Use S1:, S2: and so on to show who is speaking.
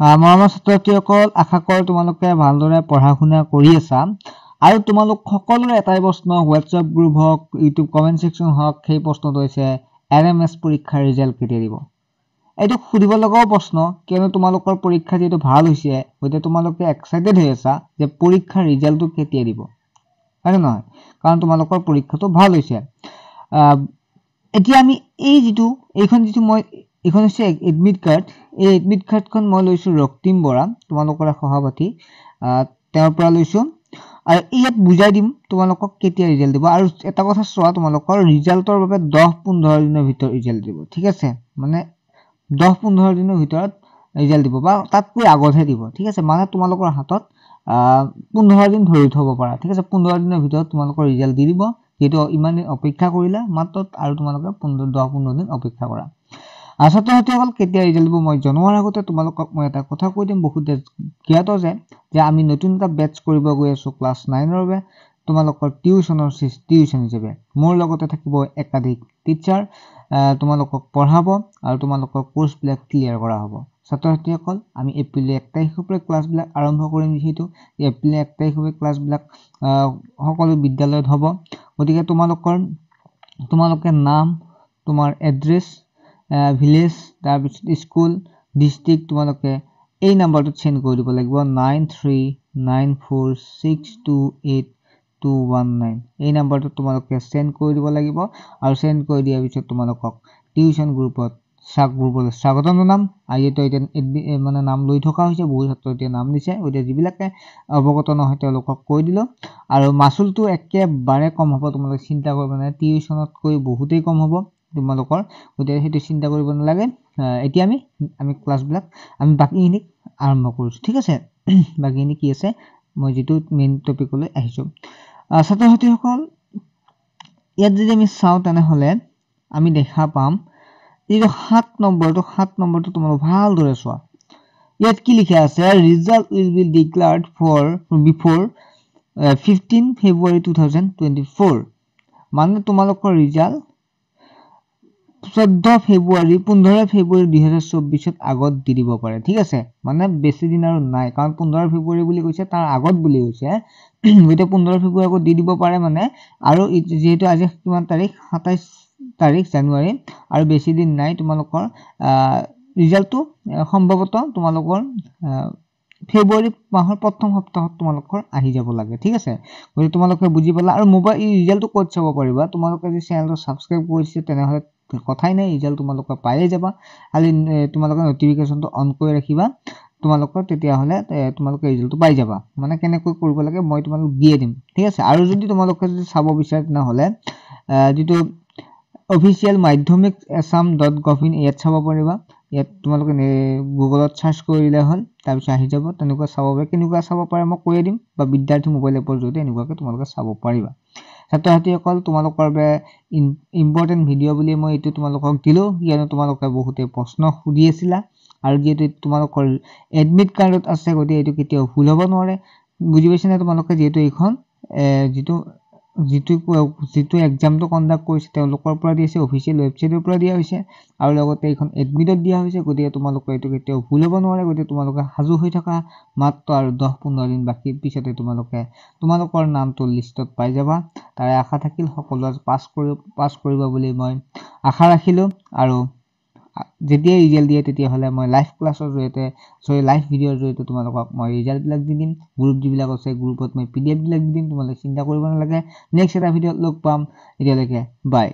S1: মৰমৰ ছাত্ৰ-ছাত্ৰীসকল, আশা কৰোঁ তোমালোকে ভালদৰে পঢ়া-শুনা কৰি আছা আৰু তোমালোক সকলোৰে এটাই প্ৰশ্ন হোৱাটছএপ গ্ৰুপ হওক ইউটিউব কমেন্ট সেকশন হওক সেই প্ৰশ্নটো হৈছে RMS পৰীক্ষাৰ ৰিজাল্ট কেতিয়া দিব। এইটো সুধিব লগাও প্ৰশ্ন কিয়নো তোমালোকৰ পৰীক্ষা যেটো ভাল হৈছে হয়তো তোমালোকে এক্সাইটেড হৈ আছা যে পৰীক্ষাৰ ৰিজাল্টটো কেতিয়া দিব হয় নহয় কাৰণ তোমালোকৰ পৰীক্ষাটো ভাল হৈছে। এতিয়া আমি এই যেটো এইখন যেটো মই এখন হৈছে এডমিট কাৰ্ড এই এডমিট কাৰ্ডখন মই লৈছো ৰক্তিম বৰা তোমালোকৰ সভাপতি তেওঁৰ পৰা লৈছো আৰু ইয়াত বুজাই দিম তোমালোকক কেতিয়া ৰিজাল্ট দিব আৰু এটা কথা চোৱা তোমালোকৰ ৰিজাল্টৰ বাবে 10-15 দিনৰ ভিতৰত ৰিজাল্ট দিব ঠিক আছে মানে 10-15 দিনৰ ভিতৰত ৰিজাল্ট দিব বা তাতকৈ আগতহে দিব ঠিক আছে মানে তোমালোকৰ হাতত 15 দিন ধৰি থব পাৰা ঠিক আছে 15 দিনৰ ভিতৰত তোমালোকৰ ৰিজাল্ট দি দিব যেটো ইমান অপেক্ষা কৰিলা মাত্ৰ আৰু তোমালোকে 10-15 দিন অপেক্ষা কৰা। ছাত্ৰ-ছাত্ৰীসকল কেতিয়া ৰিজাল্ট দিব মই জনোৱাৰ আগতে তোমালোকক মই এটা কথা কৈ দিম বহুত জ্ঞাত যে আমি নতুন এটা বেটচ কৰিব গৈ আছো ক্লাছ 9 ৰ বাবে তোমালোকৰ টিউচন হিচাপে মোৰ লগতে থাকিব একাধিক টিচাৰ তোমালোকক পঢ়াব আৰু তোমালোকৰ কোৰ্স বিলাক ক্লিয়াৰ কৰা হ'ব। ছাত্ৰ-ছাত্ৰীসকল আমি এপ্ৰিল 1 তাৰিখৰ পৰা ক্লাছ বিলাক আৰম্ভ কৰিম যেহেতু এপ্ৰিল 1 তাৰিখৰ পৰা ক্লাছ বিলাক সকলো বিদ্যালয়ত হ'ব গতিকে তোমালোকে নাম তোমাৰ এড্ৰেছ ভিলেজ তাৰ পিছত স্কুল ডিস্ট্ৰিক্ট তোমালোকে এই নাম্বাৰটোত সেন্ড কৰি দিব লাগিব 9394628219 এই নাম্বাৰটোত তোমালোকে সেন্ড কৰি দিব লাগিব আৰু সেন্ড কৰি দিয়াৰ পিছত তোমালোকক টিউচন গ্ৰুপত স্বাগতম জনাম আৰু মানে নাম লৈ থকা হৈছে বহুত ছাত্ৰই নাম দিছে ওইটা যিবিলাকে অৱগত নহয় তেওঁলোকক কৈ দিলো আৰু মাসুলটো একেবাৰে কম হ'ব তোমালোকে চিন্তা কৰিব নালাগে টিউচনতকৈ বহুতেই কম হ'ব তোমালোকৰ ওইটা হেতু চিন্তা কৰিব নালাগে। এতিয়া আমি ক্লাছ বিলাক আমি বাকিখিনি আৰম্ভ কৰিছো ঠিক আছে বাকিখিনি কি আছে মই যেটো মেইন টপিকলৈ আহিছো ছাত্ৰ-ছাত্ৰীসকল ইয়াত যদি আমি চাও তেনে হলে আমি দেখা পাম এই 7 নম্বৰটো তোমালোক ভালদৰে চোৱা ইয়াত কি লিখা আছে result will be declared before 15 February 2024 মানে তোমালোকৰ ৰিজাল্ট 15 ফেব্ৰুৱাৰী 2024 আগত দি দিব পাৰে ঠিক আছে মানে বেছি দিন আৰু নাই কাৰণ 15 ফেব্ৰুৱাৰী বুলি কৈছে তাৰ আগত বুলি কৈছে গতে 15 ফেব্ৰুৱাৰী আগত দি দিব পাৰে মানে আৰু যেহেতু আজি কিমান তাৰিখ 27 তাৰিখ জানুৱাৰী আৰু বেছি দিন নাই তোমালোকৰ ৰিজাল্টটো সম্ভৱত তোমালোকৰ ফেব্ৰুৱাৰী মাহৰ প্ৰথম সপ্তাহত তোমালোকৰ আহি যাব লাগে ঠিক আছে গতে তোমালোকে বুজি পালা আৰু মোবাইল ৰিজাল্টটো ক'ত চাব পাৰিবা তোমালোকে যদি চেনেলটো সাবস্ক্ৰাইব কৰিছে তেনেহলে কথাই নাই ৰিজাল্ট তোমালোকে পায়ে যাবা খালি তোমালোকে নটিফিকেশনটো অন কৰি ৰাখিবা তোমালোকৰ তেতিয়া হলে তোমালোকে ৰিজাল্টটো পাই যাবা মানে কেনেকৈ কৰিব লাগে মই তোমালোক দিয়ে দিম ঠিক আছে আৰু যদি তোমালোকে যদি চাব বিচাৰে তেনেহলে যেটো অফিশিয়াল মাধ্যমিক assam.gov.in ইয়াত চাব পাৰিবা ইয়াত তোমালোকে গুগলত সাৰ্চ কৰিলে হল তাৰ পিছত আহি যাব তেনেকুৱা চাব পাৰে কেনেকুৱা চাব পাৰে মই কৈ দিম বা বিদ্যাৰ্থী মোবাইল এপৰ জৰিয়তে এনেকুৱাকৈ তোমালোকে চাব পাৰিবা। ছাত্ৰ-ছাত্ৰীসকল তোমালোকৰ বাবে ইম্পৰ্টেন্ট ভিডিও বুলি মই এটো তোমালোকক দিলো কিয়নো তোমালোকে বহুতে প্ৰশ্ন সুধি আছিলা আৰু যেটো তোমালোকৰ এডমিট কাৰ্ডত আছে গতি এটো কেতিয়াও ভুল হ'ব নোৱাৰে বুজি পাইছানে তোমালোকে যেটো এইখন যেটো এক্সামটো কন্ডাক্ট কৰিছে তেওঁলোকৰ পৰা দিছে অফিশিয়াল ওয়েবসাইটৰ পৰা দিয়া হৈছে আৰু লগতে এইখন এডমিটত দিয়া হৈছে গতি তোমালোকে এটো কেতিয়াও ভুল হ'ব নোৱাৰে গতি তোমালোকে হাজু হৈ থকা মাত্ৰ আৰু 10-15 দিন বাকি পিছতে তোমালোকৰ নামটো লিষ্টত পাই যাবা তাৰে আশা থাকিল সকলোৱে পাস কৰিবা বুলি মই আশা ৰাখিলো আৰু যেতিয়া ৰিজাল্ট দিয়ে তেতিয়া হলে মই লাইভ ক্লাছৰ জৰিয়তে লাইভ ভিডিওৰ জৰিয়তে তোমালোকক মই ৰিজাল্ট বিলাক দি দিম গ্ৰুপ যিবিলাক আছে গ্ৰুপত মই পিডিএফ বিলাক দি দিম তোমালোকে চিন্তা কৰিব নালাগে নেক্সট এটা ভিডিওত লগ পাম এতিয়ালৈকে বাই।